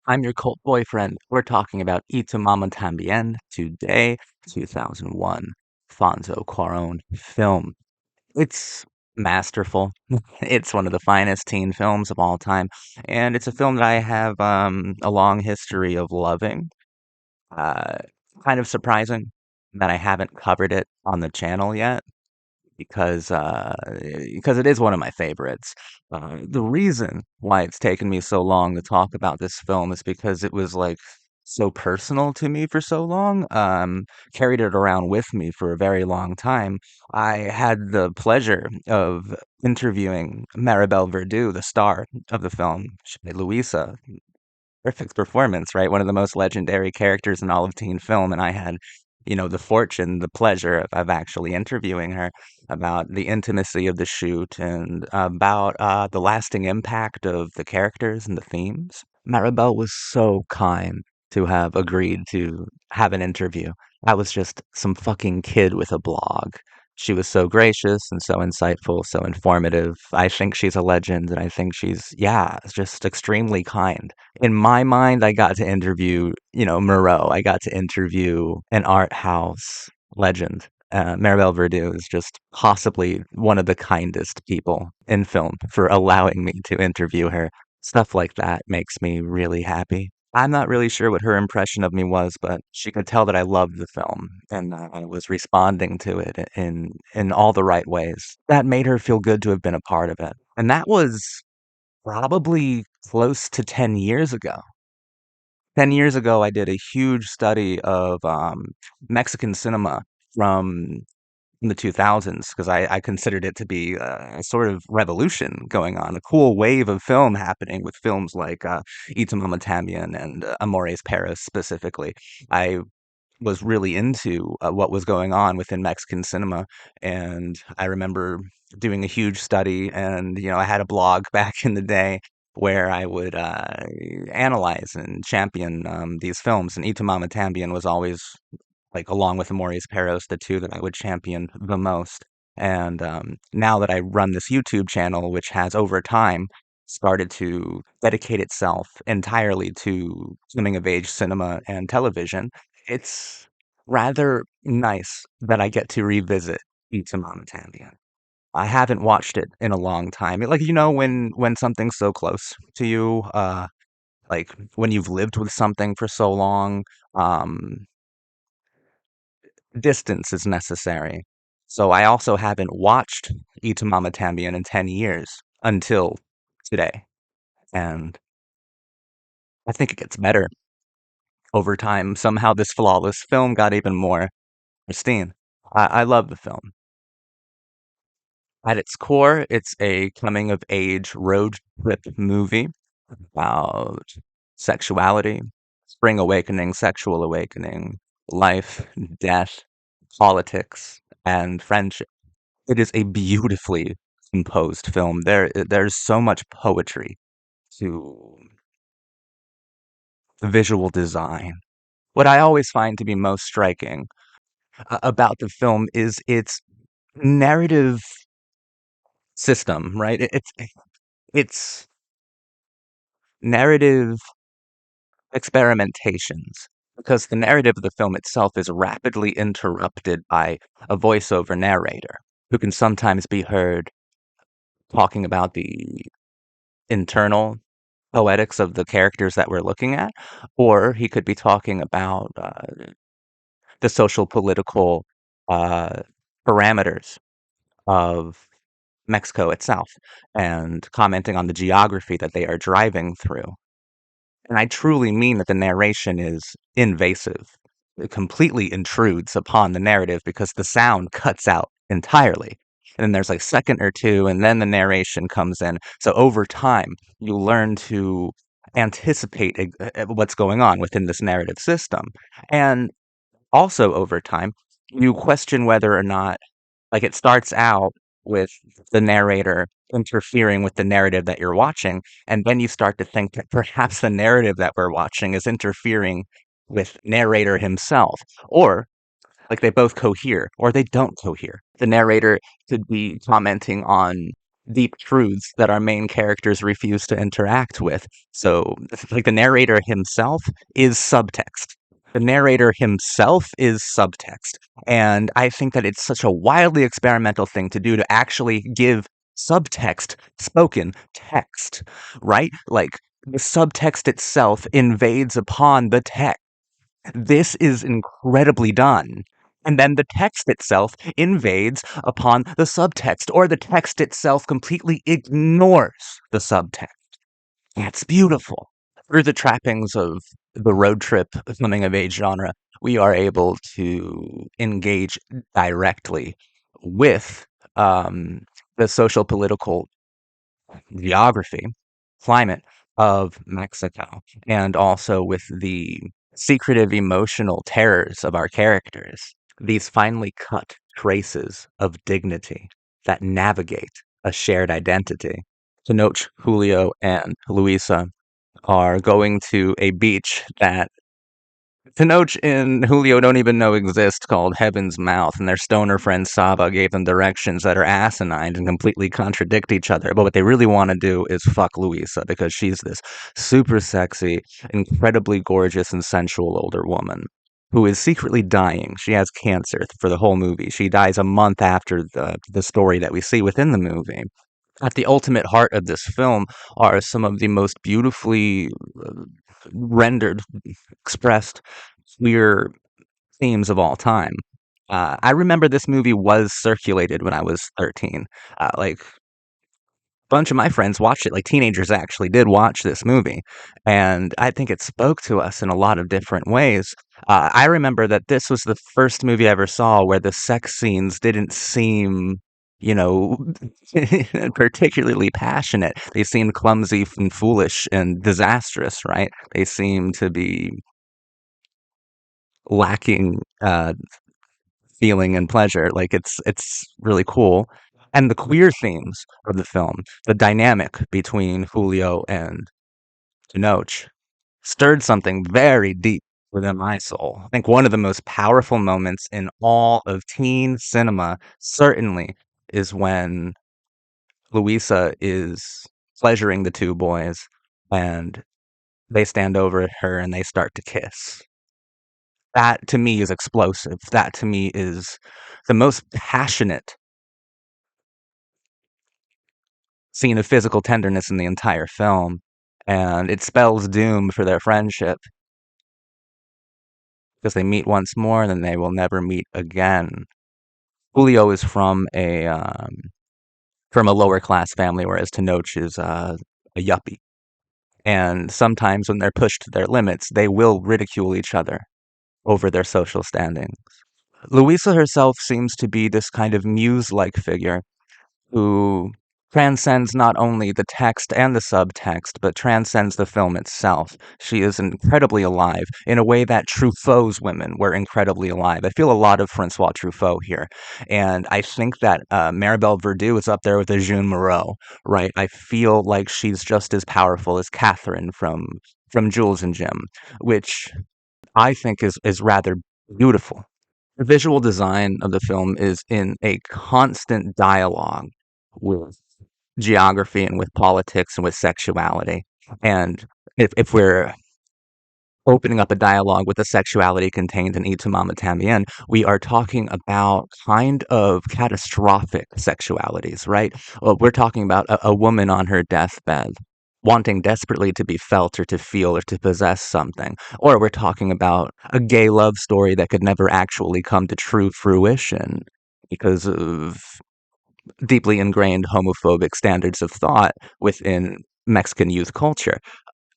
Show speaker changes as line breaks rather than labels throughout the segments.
I'm your cult boyfriend. We're talking about Mamá también today, 2001 Fonzo Cuarón film. It's masterful. It's one of the finest teen films of all time, and it's a film that I have a long history of loving. Uh, Kind of surprising that I haven't covered it on the channel yet because it is one of my favorites. The reason why it's taken me so long to talk about this film is because it was like so personal to me for so long. Carried it around with me for a very long time. I had the pleasure of interviewing Maribel Verdú, the star of the film. She played Luisa. Perfect performance, right? One of the most legendary characters in all of teen film, and I had, the fortune, the pleasure of actually interviewing her about the intimacy of the shoot and about the lasting impact of the characters and the themes. Maribel was so kind to have agreed to have an interview. I was just some fucking kid with a blog. She was so gracious and so insightful, so informative. I think she's a legend, and I think she's, yeah, just extremely kind. In my mind, I got to interview, Moreau. I got to interview an art house legend. Maribel Verdú is just possibly one of the kindest people in film for allowing me to interview her. Stuff like that makes me really happy. I'm not really sure what her impression of me was, but she could tell that I loved the film and that I was responding to it in all the right ways. That made her feel good to have been a part of it. And that was probably close to 10 years ago. 10 years ago, I did a huge study of Mexican cinema from the 2000s because I considered it to be a sort of revolution going on, a cool wave of film happening with films like Itamama También and Amores Paris specifically. I was really into what was going on within Mexican cinema. And I remember doing a huge study, and I had a blog back in the day where I would analyze and champion these films. And Itamama Tambien was always like along with Amores Perros, the two that I would champion the most. And now that I run this YouTube channel, which has over time started to dedicate itself entirely to coming of age cinema and television, it's rather nice that I get to revisit Pizza Mama Tambien. I haven't watched it in a long time. Like when something's so close to you, like when you've lived with something for so long, um, distance is necessary. So I also haven't watched Itamama Tambien in 10 years until today. And I think it gets better over time. Somehow this flawless film got even more pristine. I love the film. At its core, it's a coming of age road trip movie about sexuality, spring awakening, sexual awakening, life, death, politics, and friendship. It is a beautifully composed film. There's so much poetry to the visual design. What I always find to be most striking about the film is its narrative system, right? It's narrative experimentations because the narrative of the film itself is rapidly interrupted by a voiceover narrator who can sometimes be heard talking about the internal poetics of the characters that we're looking at, or he could be talking about the social political uh, parameters of Mexico itself and commenting on the geography that they are driving through. And I truly mean that the narration is invasive. It completely intrudes upon the narrative because the sound cuts out entirely. And then there's like second or two, and then the narration comes in. So over time, you learn to anticipate what's going on within this narrative system. And also over time, you question whether or not, like, it starts out with the narrator interfering with the narrative that you're watching, and then you start to think that perhaps the narrative that we're watching is interfering with narrator himself, or like they both cohere or they don't cohere. The narrator could be commenting on deep truths that our main characters refuse to interact with. So, like the narrator himself is subtext. The narrator himself is subtext. And I think that it's such a wildly experimental thing to do to actually give subtext spoken text, right? Like the subtext itself invades upon the text. This is incredibly done. And then the text itself invades upon the subtext, or the text itself completely ignores the subtext. That's beautiful. Through the trappings of the road trip coming of age genre, we are able to engage directly with um, the social political geography, climate of Mexico, and also with the secretive emotional terrors of our characters, these finely cut traces of dignity that navigate a shared identity. To note, Julio and Luisa are going to a beach that Tenoch and Julio don't even know exist called Heaven's Mouth, and their stoner friend Saba gave them directions that are asinine and completely contradict each other. But what they really want to do is fuck Luisa because she's this super sexy, incredibly gorgeous and sensual older woman who is secretly dying. She has cancer for the whole movie. She dies a month after the story that we see within the movie. At the ultimate heart of this film are some of the most beautifully rendered, expressed, queer themes of all time. I remember this movie was circulated when I was 13. Like bunch of my friends watched it, like teenagers actually did watch this movie, and I think it spoke to us in a lot of different ways. I remember that this was the first movie I ever saw where the sex scenes didn't seem, you know, particularly passionate. They seemed clumsy and foolish and disastrous, right? They seemed to be lacking feeling and pleasure. Like it's really cool. And the queer themes of the film, the dynamic between Julio and Tenoch, stirred something very deep within my soul. I think one of the most powerful moments in all of teen cinema certainly is when Luisa is pleasuring the two boys and they stand over her and they start to kiss. That to me is explosive. That to me is the most passionate scene of physical tenderness in the entire film, and it spells doom for their friendship because they meet once more and then they will never meet again. Julio is from a lower class family, whereas Tenoch is a yuppie. And sometimes when they're pushed to their limits, they will ridicule each other over their social standing. Luisa herself seems to be this kind of muse-like figure who transcends not only the text and the subtext, but transcends the film itself. She is incredibly alive in a way that Truffaut's women were incredibly alive. I feel a lot of Francois Truffaut here, and I think that Maribel Verdú is up there with a Jean Moreau, right? I feel like she's just as powerful as Catherine from Jules and Jim, which I think is rather beautiful. The visual design of the film is in a constant dialogue with geography and with politics and with sexuality. And if we're opening up a dialogue with the sexuality contained in Y tu mamá también, we are talking about kind of catastrophic sexualities, right? We're talking about a woman on her deathbed wanting desperately to be felt or to feel or to possess something. Or we're talking about a gay love story that could never actually come to true fruition because of deeply ingrained homophobic standards of thought within Mexican youth culture.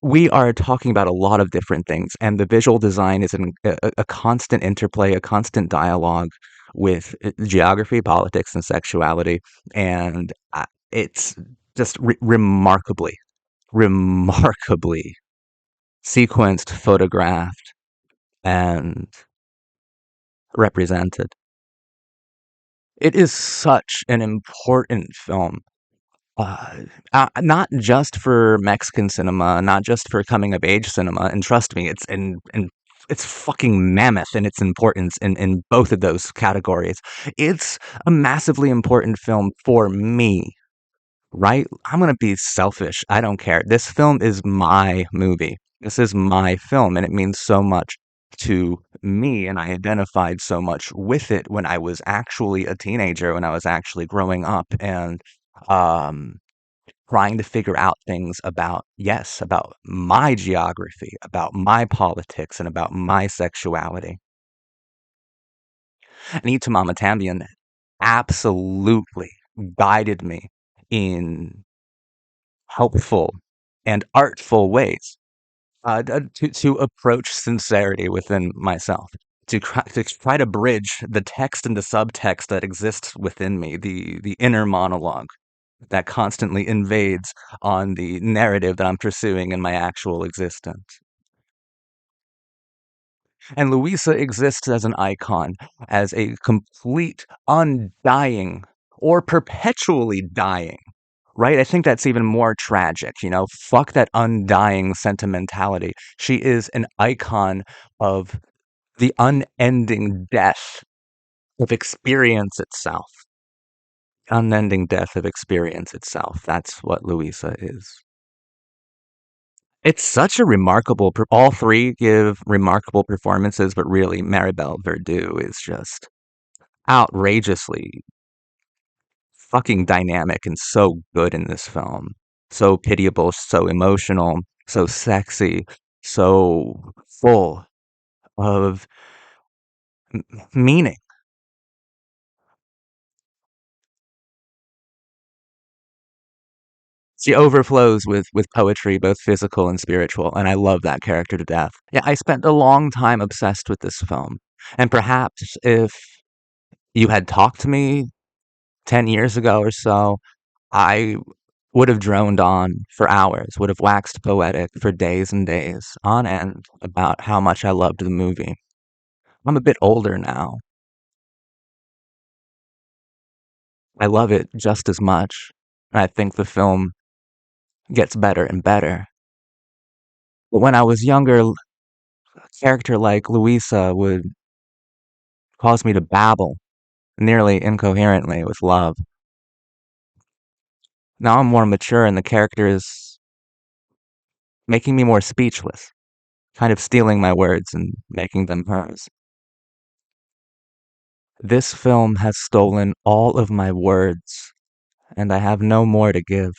We are talking about a lot of different things, and the visual design is a constant interplay, a constant dialogue with geography, politics, and sexuality, and it's just remarkably sequenced, photographed, and represented. It is such an important film. Not just for Mexican cinema, not just for coming of age cinema, and trust me, it's fucking mammoth in its importance in both of those categories. It's a massively important film for me right? I'm gonna be selfish. I don't care. This film is my movie. This is my film, and it means so much to me, and I identified so much with it when I was actually a teenager, when I was actually growing up and um trying to figure out things about, yes, about my geography, about my politics, and about my sexuality. And Eat to Mama Tambien absolutely guided me in helpful and artful ways to approach sincerity within myself, to try to bridge the text and the subtext that exists within me, the inner monologue that constantly invades on the narrative that I'm pursuing in my actual existence. And Louisa exists as an icon, as a complete, undying, or perpetually dying, right? I think that's even more tragic, you know? Fuck that undying sentimentality. She is an icon of the unending death of experience itself. Unending death of experience itself. That's what Louisa is. It's such a remarkable all three give remarkable performances, but really Maribel Verdú is just outrageously fucking dynamic and so good in this film. So pitiable, so emotional, so sexy, so full of meaning. She overflows with poetry, both physical and spiritual, and I love that character to death. Yeah, I spent a long time obsessed with this film. And perhaps if you had talked to me 10 years ago or so, I would have droned on for hours, would have waxed poetic for days and days on end about how much I loved the movie. I'm a bit older now. I love it just as much. And I think the film gets better and better. But when I was younger, a character like Louisa would cause me to babble nearly incoherently with love. Now I'm more mature and the character is making me more speechless, kind of stealing my words and making them hers. This film has stolen all of my words, and I have no more to give.